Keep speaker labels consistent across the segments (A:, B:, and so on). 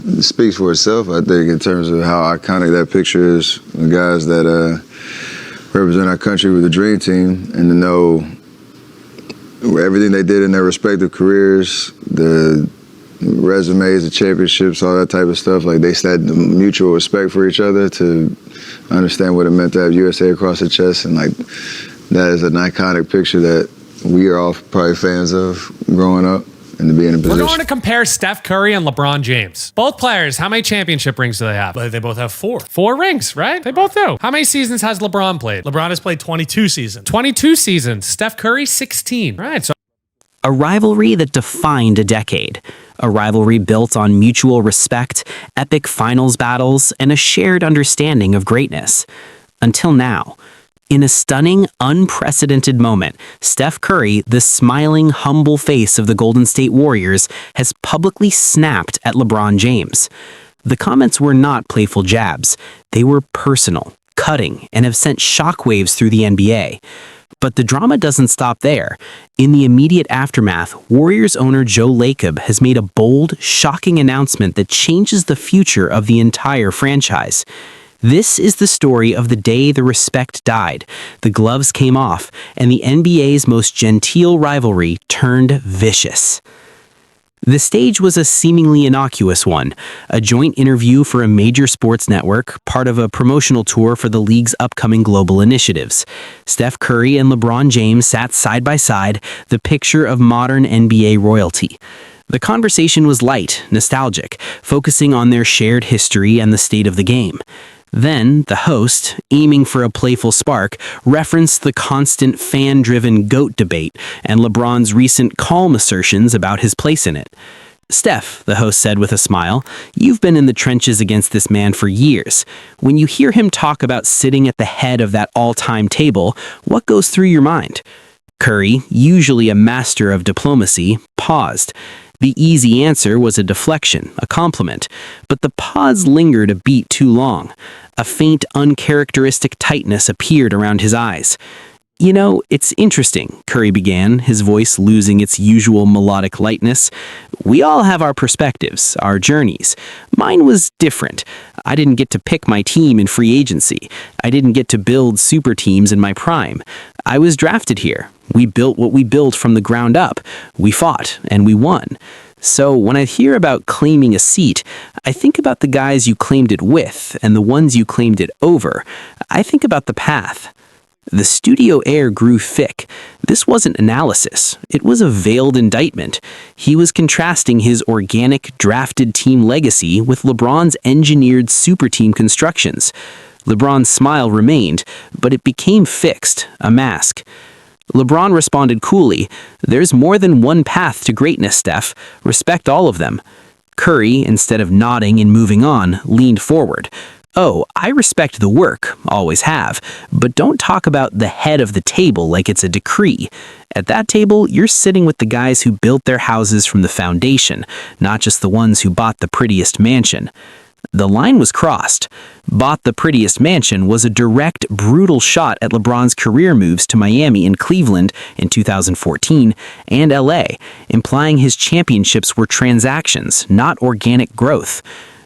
A: It speaks for itself, I think, in terms of how iconic that picture is. The guys that represent our country with the Dream Team, and to know everything they did in their respective careers, the resumes, the championships, all that type of stuff. Like, they had mutual respect for each other to understand what it meant to have USA across the chest. And, like, that is an iconic picture that we are all probably fans of growing up. And to be in a position.
B: We're going to compare Steph Curry and LeBron James. Both players, how many championship rings do they have?
C: They both have 4.
B: 4 rings, right? They both do. How many seasons has LeBron played?
C: LeBron has played 22 seasons.
B: 22 seasons. Steph Curry, 16. Right, so
D: A rivalry that defined a decade. A rivalry built on mutual respect, epic finals battles, and a shared understanding of greatness. Until now. In a stunning, unprecedented moment, Steph Curry, the smiling, humble face of the Golden State Warriors, has publicly snapped at LeBron James. The comments were not playful jabs. They were personal, cutting, and have sent shockwaves through the NBA. But the drama doesn't stop there. In the immediate aftermath, Warriors owner Joe Lacob has made a bold, shocking announcement that changes the future of the entire franchise. This is the story of the day the respect died, the gloves came off, and the NBA's most genteel rivalry turned vicious. The stage was a seemingly innocuous one, a joint interview for a major sports network, part of a promotional tour for the league's upcoming global initiatives. Steph Curry and LeBron James sat side by side, the picture of modern NBA royalty. The conversation was light, nostalgic, focusing on their shared history and the state of the game. Then, the host, aiming for a playful spark, referenced the constant fan-driven GOAT debate and LeBron's recent calm assertions about his place in it. "Steph," the host said with a smile, "you've been in the trenches against this man for years. When you hear him talk about sitting at the head of that all-time table, what goes through your mind?" Curry, usually a master of diplomacy, paused. The easy answer was a deflection, a compliment, but the pause lingered a beat too long. A faint, uncharacteristic tightness appeared around his eyes. "You know, it's interesting," Curry began, his voice losing its usual melodic lightness. "We all have our perspectives, our journeys. Mine was different. I didn't get to pick my team in free agency. I didn't get to build super teams in my prime. I was drafted here. We built what we built from the ground up. We fought, and we won. So when I hear about claiming a seat, I think about the guys you claimed it with and the ones you claimed it over. I think about the path." The studio air grew thick. This wasn't analysis. It was a veiled indictment. He was contrasting his organic, drafted team legacy with LeBron's engineered super team constructions. LeBron's smile remained, but it became fixed, a mask. LeBron responded coolly, "There's more than one path to greatness, Steph. Respect all of them." Curry, instead of nodding and moving on, leaned forward. "Oh, I respect the work, always have, but don't talk about the head of the table like it's a decree. At that table, you're sitting with the guys who built their houses from the foundation, not just the ones who bought the prettiest mansion." The line was crossed. "Bought the prettiest mansion" was a direct, brutal shot at LeBron's career moves to Miami and Cleveland in 2014 and LA, implying his championships were transactions, not organic growth.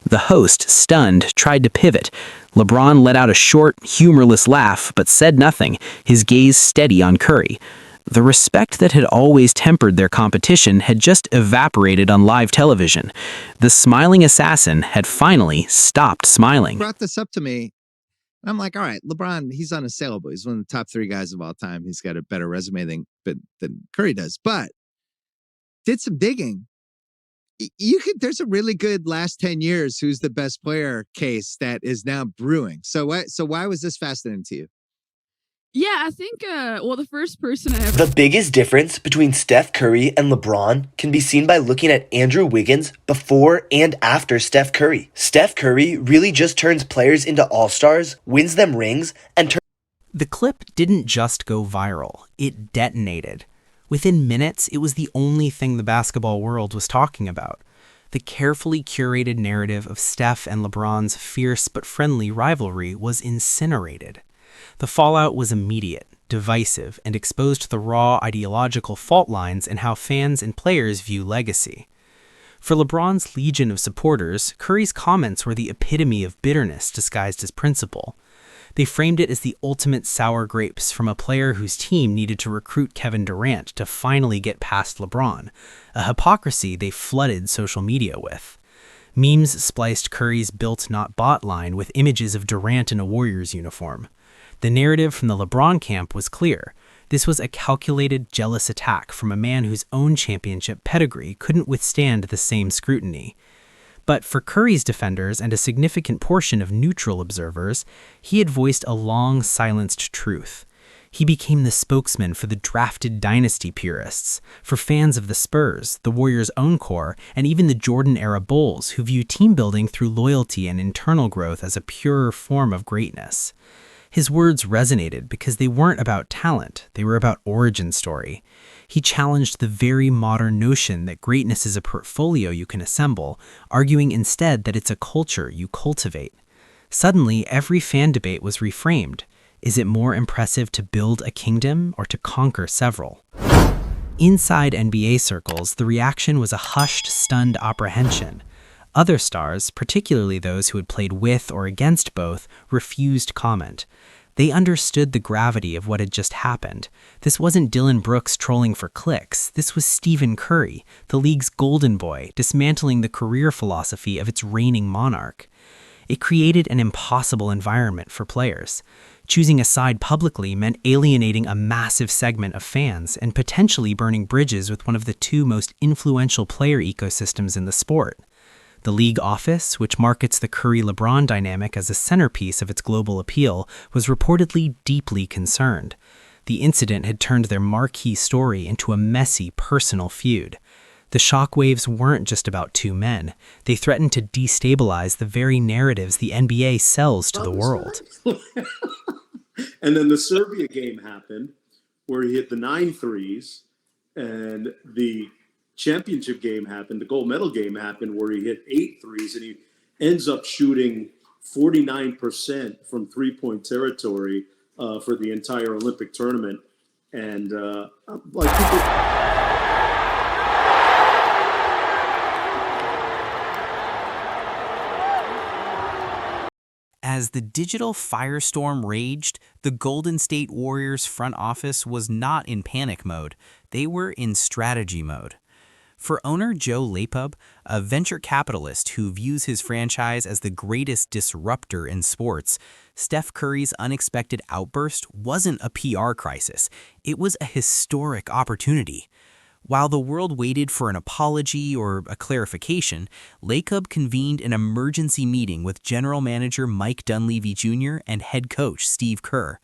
D: The host, stunned, tried to pivot. LeBron let out a short, humorless laugh, but said nothing, his gaze steady on Curry. The respect that had always tempered their competition had just evaporated on live television. The smiling assassin had finally stopped smiling.
E: Brought this up to me. I'm like, all right, LeBron, he's unassailable. He's one of the top 3 guys of all time. He's got a better resume than Curry does. But did some digging. There's a really good last 10 years who's the best player case that is now brewing. So why was this fascinating to you?
F: Yeah, I think, the first person I ever...
G: The biggest difference between Steph Curry and LeBron can be seen by looking at Andrew Wiggins before and after Steph Curry. Steph Curry really just turns players into all-stars, wins them rings, and
D: The clip didn't just go viral, it detonated. Within minutes, it was the only thing the basketball world was talking about. The carefully curated narrative of Steph and LeBron's fierce but friendly rivalry was incinerated. The fallout was immediate, divisive, and exposed the raw ideological fault lines in how fans and players view legacy. For LeBron's legion of supporters, Curry's comments were the epitome of bitterness disguised as principle. They framed it as the ultimate sour grapes from a player whose team needed to recruit Kevin Durant to finally get past LeBron, a hypocrisy they flooded social media with. Memes spliced Curry's built not bought line with images of Durant in a Warriors uniform. The narrative from the LeBron camp was clear. This was a calculated, jealous attack from a man whose own championship pedigree couldn't withstand the same scrutiny. But for Curry's defenders and a significant portion of neutral observers, he had voiced a long silenced truth. He became the spokesman for the drafted dynasty purists, for fans of the Spurs, the Warriors' own core, and even the Jordan-era Bulls who view team building through loyalty and internal growth as a purer form of greatness. His words resonated because they weren't about talent, they were about origin story. He challenged the very modern notion that greatness is a portfolio you can assemble, arguing instead that it's a culture you cultivate. Suddenly, every fan debate was reframed. Is it more impressive to build a kingdom or to conquer several? Inside NBA circles, the reaction was a hushed, stunned apprehension. Other stars, particularly those who had played with or against both, refused comment. They understood the gravity of what had just happened. This wasn't Dylan Brooks trolling for clicks. This was Stephen Curry, the league's golden boy, dismantling the career philosophy of its reigning monarch. It created an impossible environment for players. Choosing a side publicly meant alienating a massive segment of fans and potentially burning bridges with one of the two most influential player ecosystems in the sport. The league office, which markets the Curry-LeBron dynamic as a centerpiece of its global appeal, was reportedly deeply concerned. The incident had turned their marquee story into a messy, personal feud. The shockwaves weren't just about two men. They threatened to destabilize the very narratives the NBA sells to the world.
H: And then the Serbia game happened, where he hit the 9 threes, and the championship game happened, the gold medal game happened, where he hit 8 threes, and he ends up shooting 49% from three-point territory for the entire Olympic tournament. And people.
I: As the digital firestorm raged, the Golden State Warriors front office was not in panic mode. They were in strategy mode. For owner Joe Lacob, a venture capitalist who views his franchise as the greatest disruptor in sports, Steph Curry's unexpected outburst wasn't a PR crisis. It was a historic opportunity. While the world waited for an apology or a clarification, Lacob convened an emergency meeting with general manager Mike Dunleavy Jr. and head coach Steve Kerr.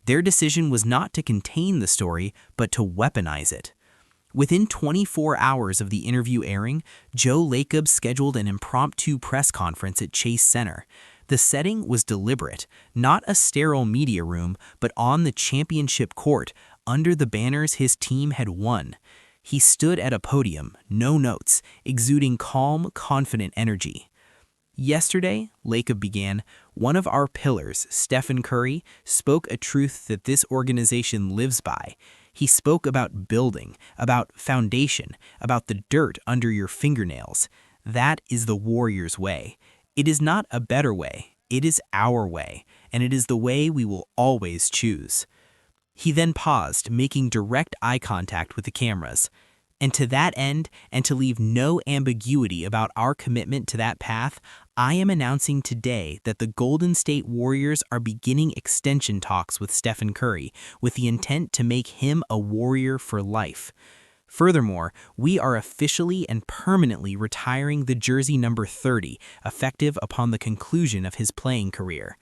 I: Their decision was not to contain the story, but to weaponize it. Within 24 hours of the interview airing, Joe Lacob scheduled an impromptu press conference at Chase Center. The setting was deliberate, not a sterile media room, but on the championship court, under the banners his team had won. He stood at a podium, no notes, exuding calm, confident energy. Yesterday, Lacob began, one of our pillars, Stephen Curry, spoke a truth that this organization lives by. He spoke about building, about foundation, about the dirt under your fingernails. That is the Warriors' way. It is not a better way. It is our way, and it is the way we will always choose. He then paused, making direct eye contact with the cameras. And to that end, and to leave no ambiguity about our commitment to that path, I am announcing today that the Golden State Warriors are beginning extension talks with Stephen Curry, with the intent to make him a Warrior for life. Furthermore, we are officially and permanently retiring the jersey number 30, effective upon the conclusion of his playing career.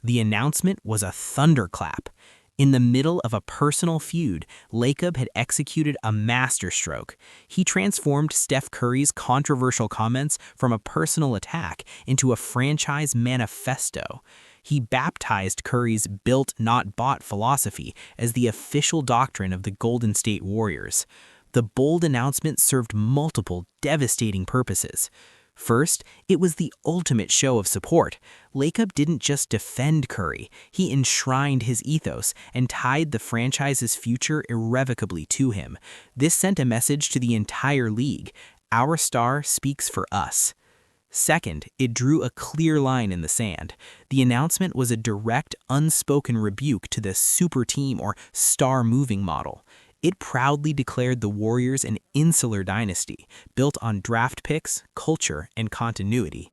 I: The announcement was a thunderclap. In the middle of a personal feud, Lacob had executed a masterstroke. He transformed Steph Curry's controversial comments from a personal attack into a franchise manifesto. He baptized Curry's built not bought philosophy as the official doctrine of the Golden State Warriors. The bold announcement served multiple devastating purposes. First, it was the ultimate show of support. Lacob didn't just defend Curry, he enshrined his ethos and tied the franchise's future irrevocably to him. This sent a message to the entire league. Our star speaks for us. Second, it drew a clear line in the sand. The announcement was a direct, unspoken rebuke to the super team or star moving model. It proudly declared the Warriors an insular dynasty, built on draft picks, culture, and continuity.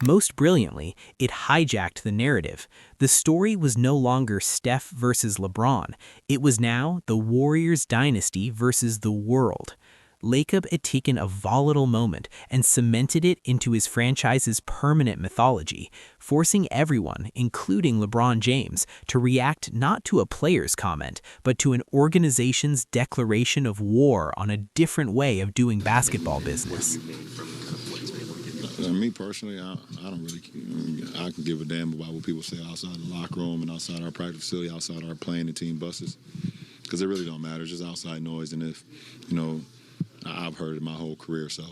I: Most brilliantly, it hijacked the narrative. The story was no longer Steph versus LeBron. It was now the Warriors dynasty versus the world. Lacob had taken a volatile moment and cemented it into his franchise's permanent mythology, forcing everyone, including LeBron James, to react not to a player's comment, but to an organization's declaration of war on a different way of doing basketball business.
J: Me personally, I don't really. I can give a damn about what people say outside the locker room and outside our practice facility, outside our playing and team buses, because it really don't matter. It's just outside noise, and if I've heard it my whole career, so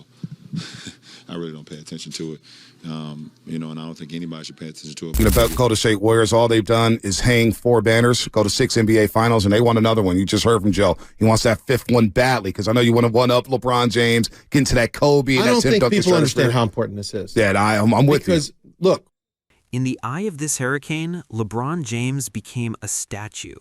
J: I really don't pay attention to it. And I don't think anybody should pay attention to it.
K: The Golden State Warriors, all they've done is hang 4 banners, go to 6 NBA Finals, and they want another one. You just heard from Joe. He wants that 5th one badly, because I know you want to one-up LeBron James, get into that Kobe.
L: I don't think people understand how important this is.
K: Yeah, I'm with you.
L: Because, look.
I: In the eye of this hurricane, LeBron James became a statue.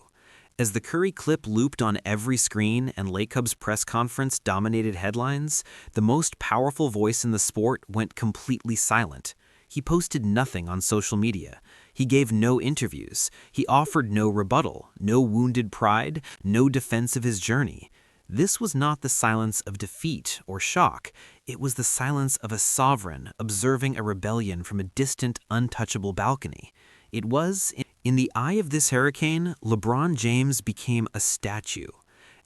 I: As the Curry clip looped on every screen and Lacob's press conference dominated headlines, the most powerful voice in the sport went completely silent. He posted nothing on social media. He gave no interviews. He offered no rebuttal, no wounded pride, no defense of his journey. This was not the silence of defeat or shock. It was the silence of a sovereign observing a rebellion from a distant, untouchable balcony. It was, in the eye of this hurricane, LeBron James became a statue.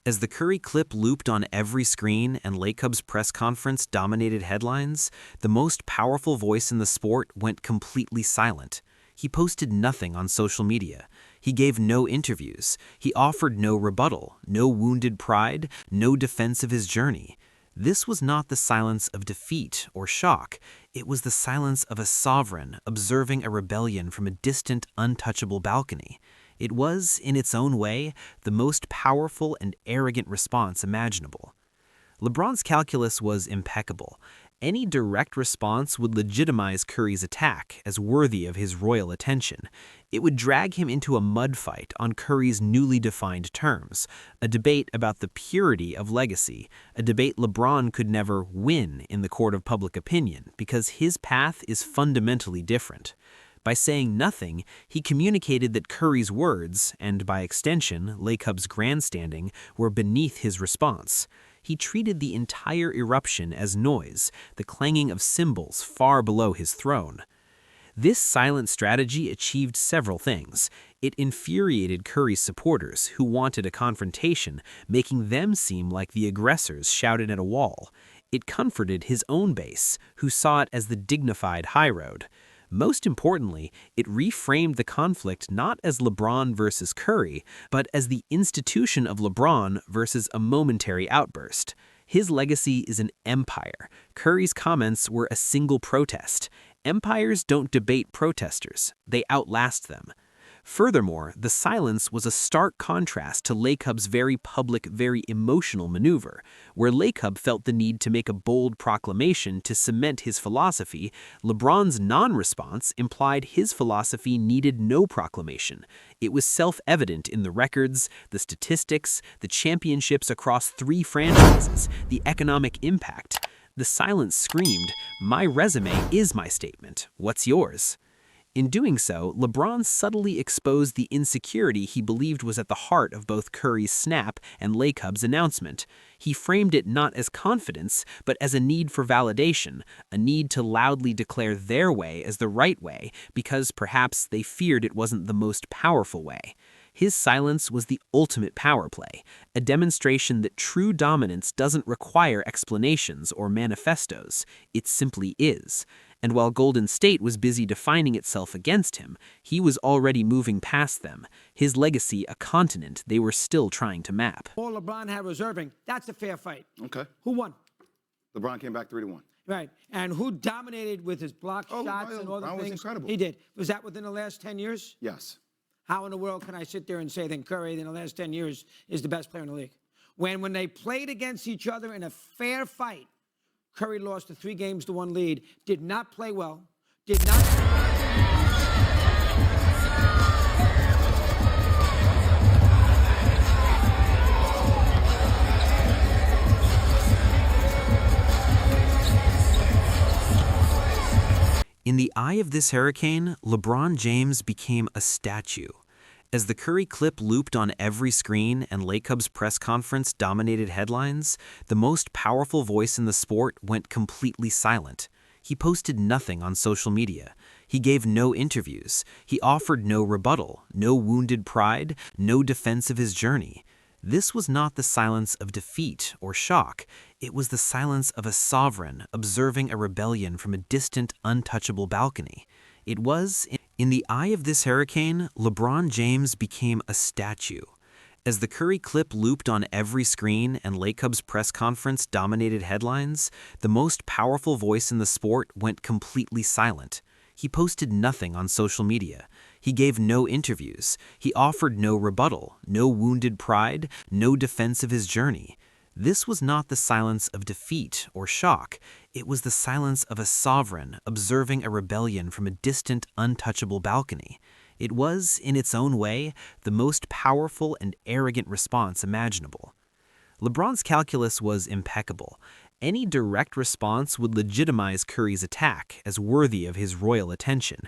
I: As the Curry clip looped on every screen and Lacob's press conference dominated headlines, the most powerful voice in the sport went completely silent. He posted nothing on social media. He gave no interviews. He offered no rebuttal, no wounded pride, no defense of his journey. This was not the silence of defeat or shock. It was the silence of a sovereign observing a rebellion from a distant, untouchable balcony. It was, in its own way, the most powerful and arrogant response imaginable. LeBron's calculus was impeccable. Any direct response would legitimize Curry's attack as worthy of his royal attention. It would drag him into a mud fight on Curry's newly defined terms, a debate about the purity of legacy, a debate LeBron could never win in the court of public opinion because his path is fundamentally different. By saying nothing, he communicated that Curry's words, and by extension, Lacob's grandstanding, were beneath his response. He treated the entire eruption as noise, the clanging of cymbals far below his throne. This silent strategy achieved several things. It infuriated Curry's supporters, who wanted a confrontation, making them seem like the aggressors shouted at a wall. It comforted his own base, who saw it as the dignified high road. Most importantly, it reframed the conflict not as LeBron versus Curry, but as the institution of LeBron versus a momentary outburst. His legacy is an empire. Curry's comments were a single protest. Empires don't debate protesters. They outlast them. Furthermore, the silence was a stark contrast to Lacob's very public, very emotional maneuver. Where Lacob felt the need to make a bold proclamation to cement his philosophy, LeBron's non-response implied his philosophy needed no proclamation. It was self-evident in the records, the statistics, the championships across 3 franchises, the economic impact. The silence screamed, "My resume is my statement. What's yours?" In doing so, LeBron subtly exposed the insecurity he believed was at the heart of both Curry's snap and Lacob's announcement. He framed it not as confidence, but as a need for validation, a need to loudly declare their way as the right way, because perhaps they feared it wasn't the most powerful way. His silence was the ultimate power play, a demonstration that true dominance doesn't require explanations or manifestos, it simply is. And while Golden State was busy defining itself against him, he was already moving past them, his legacy a continent they were still trying to map.
M: All LeBron had was Irving. That's a fair fight.
N: Okay.
M: Who won?
N: LeBron came back 3-1.
M: Right. And who dominated with his block shots and all the
N: LeBron was
M: things?
N: incredible.
M: He did. Was that within the last 10 years?
N: Yes.
M: How in the world can I sit there and say that Curry in the last 10 years is the best player in the league? When they played against each other in a fair fight, Curry lost a 3-1 lead, did not play well, did not.
I: In the eye of this hurricane, LeBron James became a statue. As the Curry clip looped on every screen and Lacob's press conference dominated headlines, the most powerful voice in the sport went completely silent. He posted nothing on social media. He gave no interviews. He offered no rebuttal, no wounded pride, no defense of his journey. This was not the silence of defeat or shock. It was the silence of a sovereign observing a rebellion from a distant, untouchable balcony. It was, in the eye of this hurricane, LeBron James became a statue. As the Curry clip looped on every screen and Lacob's press conference dominated headlines, the most powerful voice in the sport went completely silent. He posted nothing on social media. He gave no interviews. He offered no rebuttal, no wounded pride, no defense of his journey. This was not the silence of defeat or shock. It was the silence of a sovereign observing a rebellion from a distant, untouchable balcony. It was, in its own way, the most powerful and arrogant response imaginable. LeBron's calculus was impeccable. Any direct response would legitimize Curry's attack as worthy of his royal attention.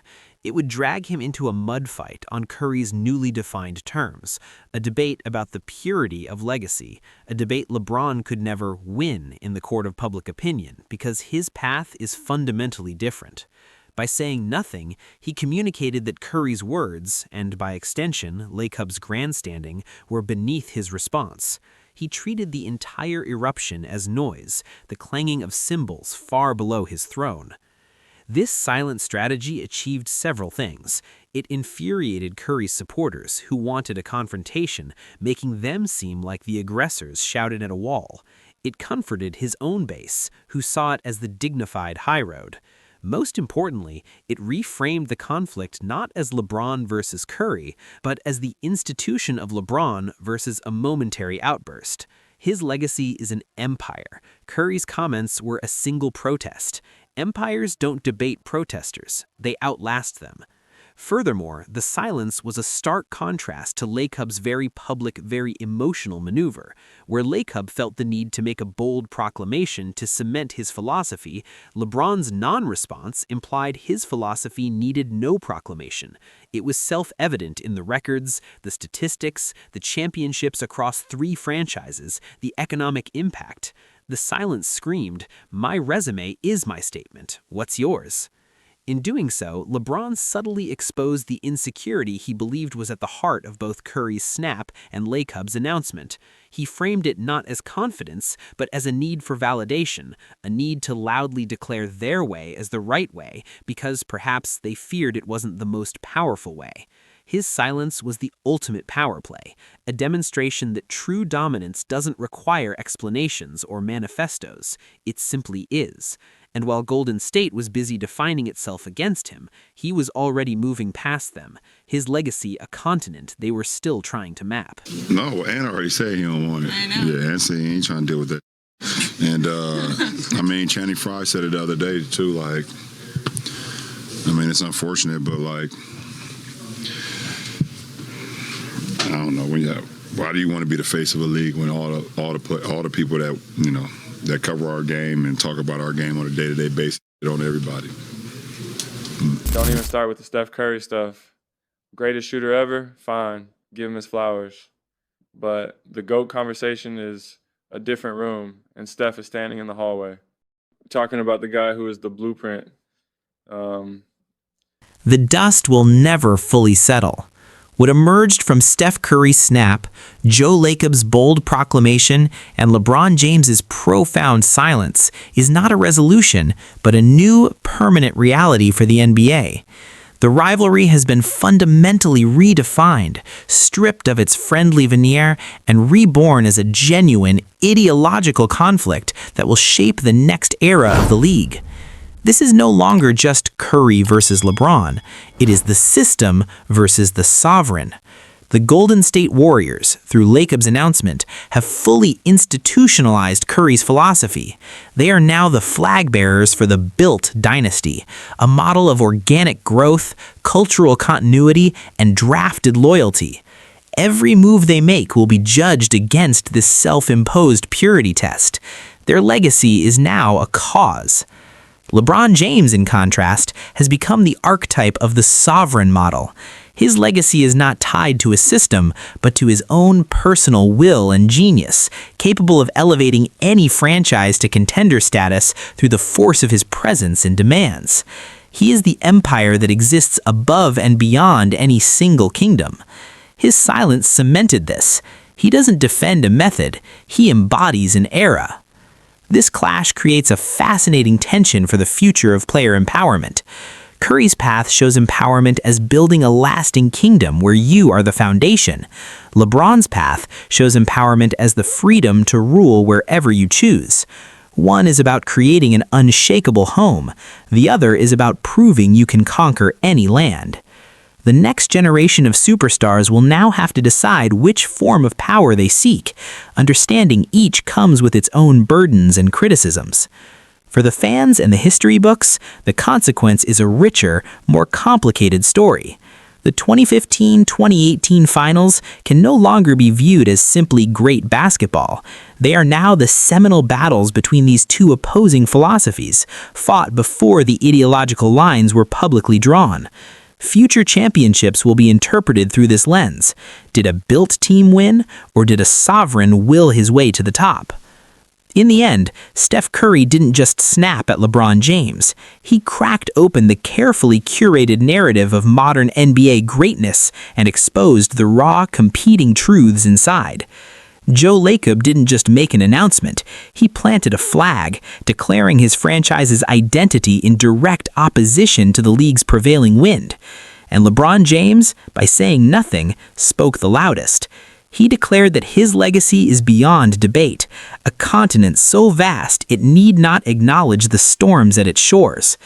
I: It would drag him into a mud fight on Curry's newly defined terms, a debate about the purity of legacy, a debate LeBron could never win in the court of public opinion because his path is fundamentally different. By saying nothing, he communicated that Curry's words, and by extension, Lacob's grandstanding, were beneath his response. He treated the entire eruption as noise, the clanging of cymbals far below his throne. This silent strategy achieved several things. It infuriated Curry's supporters, who wanted a confrontation, making them seem like the aggressors shouted at a wall. It comforted his own base, who saw it as the dignified high road. Most importantly, it reframed the conflict not as LeBron versus Curry, but as the institution of LeBron versus a momentary outburst. His legacy is an empire. Curry's comments were a single protest. Empires don't debate protesters. They outlast them. Furthermore, the silence was a stark contrast to Lacob's very public, very emotional maneuver. Where Lacob felt the need to make a bold proclamation to cement his philosophy, LeBron's non-response implied his philosophy needed no proclamation. It was self-evident in the records, the statistics, the championships across 3 franchises, the economic impact. The silence screamed, "My resume is my statement. What's yours?" In doing so, LeBron subtly exposed the insecurity he believed was at the heart of both Curry's snap and Lacob's announcement. He framed it not as confidence, but as a need for validation, a need to loudly declare their way as the right way, because perhaps they feared it wasn't the most powerful way. His silence was the ultimate power play, a demonstration that true dominance doesn't require explanations or manifestos. It simply is. And while Golden State was busy defining itself against him, he was already moving past them, his legacy a continent they were still trying to map.
J: No, Ann already said he don't want it.
F: I know.
J: Yeah, Ann said he ain't trying to deal with that. And, I mean, Channing Frye said it the other day, too, like, I mean, it's unfortunate, but, like, I don't know, why do you want to be the face of a league when all the people that, you know, that cover our game and talk about our game on a day-to-day basis on everybody?
O: Don't even start with the Steph Curry stuff. Greatest shooter ever? Fine. Give him his flowers. But the GOAT conversation is a different room, and Steph is standing in the hallway talking about the guy who is the blueprint.
D: The dust will never fully settle. What emerged from Steph Curry's snap, Joe Lacob's bold proclamation, and LeBron James's profound silence is not a resolution, but a new, permanent reality for the NBA. The rivalry has been fundamentally redefined, stripped of its friendly veneer, and reborn as a genuine, ideological conflict that will shape the next era of the league. This is no longer just Curry versus LeBron. It is the system versus the sovereign.
I: The Golden State Warriors, through Lacob's announcement, have fully institutionalized Curry's philosophy. They are now the flag bearers for the Built Dynasty, a model of organic growth, cultural continuity, and drafted loyalty. Every move they make will be judged against this self-imposed purity test. Their legacy is now a cause. LeBron James, in contrast, has become the archetype of the sovereign model. His legacy is not tied to a system, but to his own personal will and genius, capable of elevating any franchise to contender status through the force of his presence and demands. He is the empire that exists above and beyond any single kingdom. His silence cemented this. He doesn't defend a method, he embodies an era. This clash creates a fascinating tension for the future of player empowerment. Curry's path shows empowerment as building a lasting kingdom where you are the foundation. LeBron's path shows empowerment as the freedom to rule wherever you choose. One is about creating an unshakable home. The other is about proving you can conquer any land. The next generation of superstars will now have to decide which form of power they seek. Understanding each comes with its own burdens and criticisms. For the fans and the history books, the consequence is a richer, more complicated story. The 2015-2018 finals can no longer be viewed as simply great basketball. They are now the seminal battles between these two opposing philosophies, fought before the ideological lines were publicly drawn. Future championships will be interpreted through this lens. Did a built team win, or did a sovereign will his way to the top? In the end, Steph Curry didn't just snap at LeBron James. He cracked open the carefully curated narrative of modern NBA greatness and exposed the raw, competing truths inside. Joe Lacob didn't just make an announcement, he planted a flag, declaring his franchise's identity in direct opposition to the league's prevailing wind. And LeBron James, by saying nothing, spoke the loudest. He declared that his legacy is beyond debate, a continent so vast it need not acknowledge the storms at its shores.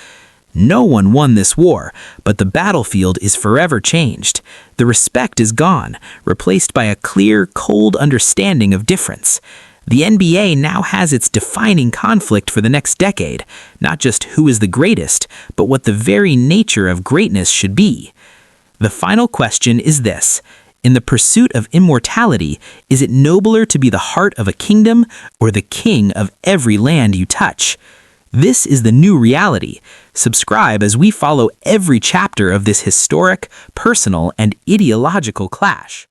I: No one won this war, but the battlefield is forever changed. The respect is gone, replaced by a clear, cold understanding of difference. The NBA now has its defining conflict for the next decade, not just who is the greatest, but what the very nature of greatness should be. The final question is this: in the pursuit of immortality, is it nobler to be the heart of a kingdom or the king of every land you touch? This is the new reality. Subscribe as we follow every chapter of this historic, personal, and ideological clash.